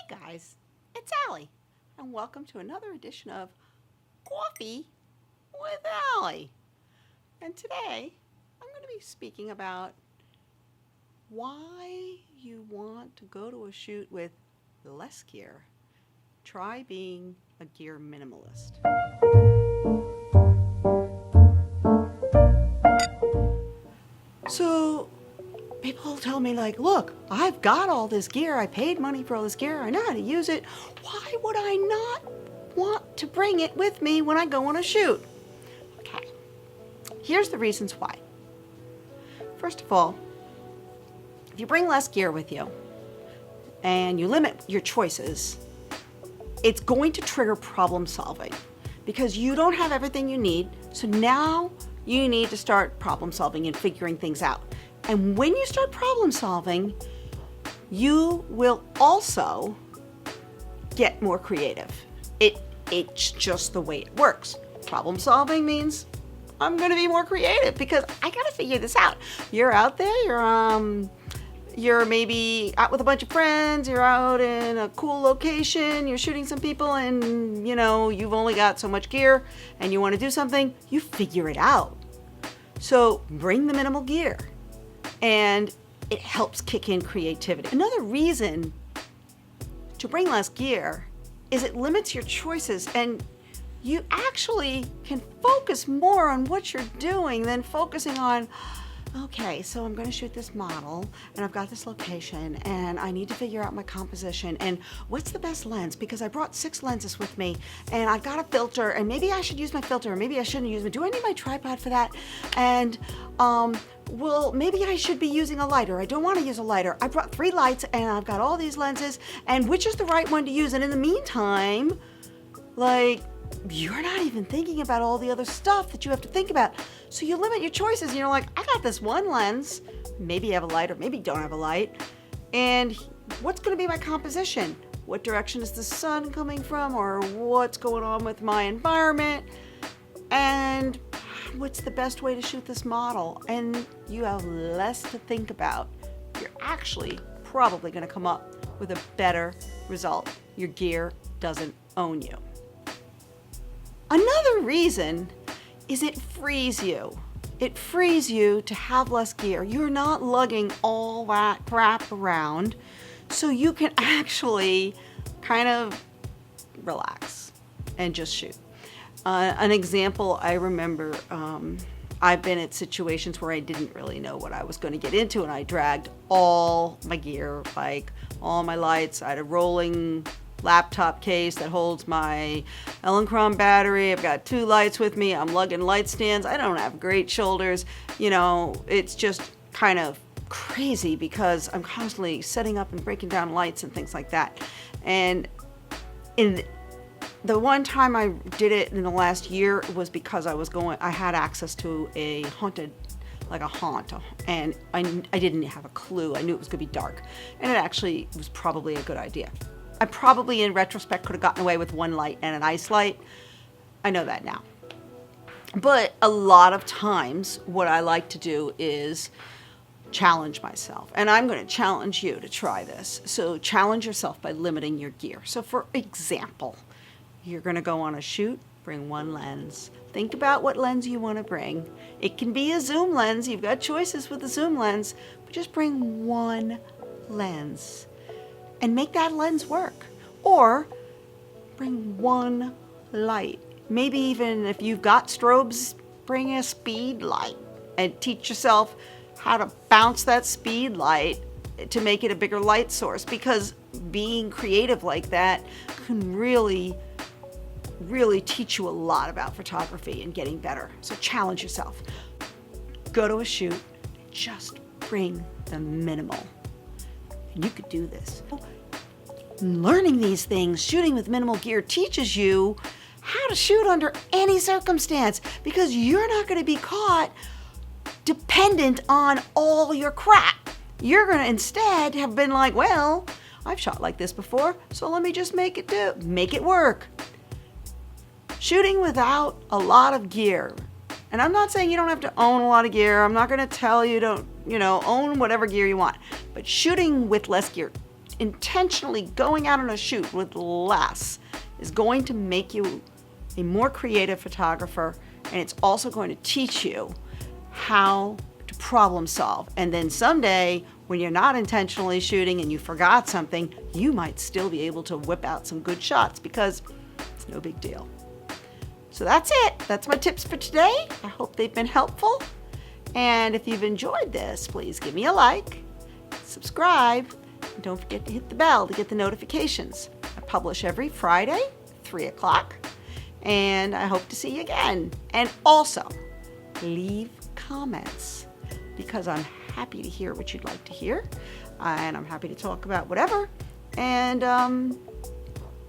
guys, it's Allie, and welcome to another edition of Coffee with Allie. And today, I'm going to be speaking about why you want to go to a shoot with less gear. Try being a gear minimalist. So, people tell me like, look, I've got all this gear, I paid money for all this gear, I know how to use it. Why would I not want to bring it with me when I go on a shoot? Okay, here's the reasons why. First of all, if you bring less gear with you and you limit your choices, it's going to trigger problem solving because you don't have everything you need. So now you need to start problem solving and figuring things out. And when you start problem solving, you will also get more creative. It's just the way it works. Problem solving means I'm going to be more creative because I got to figure this out. You're out there, you're maybe out with a bunch of friends, you're out in a cool location, you're shooting some people, and you've only got so much gear and you want to do something, you figure it out. So bring the minimal gear. And it helps kick in creativity. Another reason to bring less gear is it limits your choices, and you actually can focus more on what you're doing than focusing on, okay, so I'm going to shoot this model and I've got this location and I need to figure out my composition and what's the best lens because I brought 6 lenses with me and I've got a filter and maybe I should use my filter or maybe I shouldn't use it. Do I need my tripod for that? And well, maybe I should be using a lighter. I don't want to use a lighter. I brought 3 lights and I've got all these lenses and which is the right one to use? And in the meantime, you're not even thinking about all the other stuff that you have to think about. So you limit your choices and you're like, I got this one lens. Maybe you have a light or maybe you don't have a light. And what's going to be my composition? What direction is the sun coming from? Or what's going on with my environment? And what's the best way to shoot this model? And you have less to think about. You're actually probably going to come up with a better result. Your gear doesn't own you. Another reason is it frees you. It frees you to have less gear. You're not lugging all that crap around, so you can actually kind of relax and just shoot. An example I remember, I've been at situations where I didn't really know what I was going to get into, and I dragged all my gear, like all my lights. I had a rolling laptop case that holds my Elinchrom battery. I've got 2 lights with me. I'm lugging light stands. I don't have great shoulders. It's just kind of crazy because I'm constantly setting up and breaking down lights and things like that. And in the one time I did it in the last year was because I had access to a haunted, like a haunt, and I didn't have a clue. I knew it was going to be dark, and it actually was probably a good idea. I probably, in retrospect, could have gotten away with 1 light and an ice light. I know that now. But a lot of times, what I like to do is challenge myself. And I'm going to challenge you to try this. So challenge yourself by limiting your gear. So for example, you're going to go on a shoot, bring 1 lens. Think about what lens you want to bring. It can be a zoom lens. You've got choices with the zoom lens. But just bring 1 lens. And make that lens work. Or bring 1 light. Maybe even if you've got strobes, bring a speed light and teach yourself how to bounce that speed light to make it a bigger light source, because being creative like that can really teach you a lot about photography and getting better. So challenge yourself. Go to a shoot, just bring the minimal. You could do this. Learning these things, shooting with minimal gear, teaches you how to shoot under any circumstance because you're not going to be caught dependent on all your crap. You're going to instead have been like, well, I've shot like this before, so let me just make it work. Shooting without a lot of gear. And I'm not saying you don't have to own a lot of gear. I'm not going to tell you don't, own whatever gear you want. But shooting with less gear intentionally going out on a shoot with less is going to make you a more creative photographer, and it's also going to teach you how to problem solve. And then someday, when you're not intentionally shooting and you forgot something, you might still be able to whip out some good shots because it's no big deal. So that's it. That's my tips for today. I hope they've been helpful. And if you've enjoyed this, please give me a like, subscribe, and don't forget to hit the bell to get the notifications. I publish every Friday, 3 o'clock, and I hope to see you again. And also, leave comments because I'm happy to hear what you'd like to hear, and I'm happy to talk about whatever. And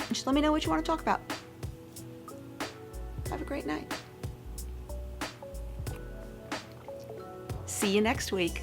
just let me know what you want to talk about. Have a great night. See you next week.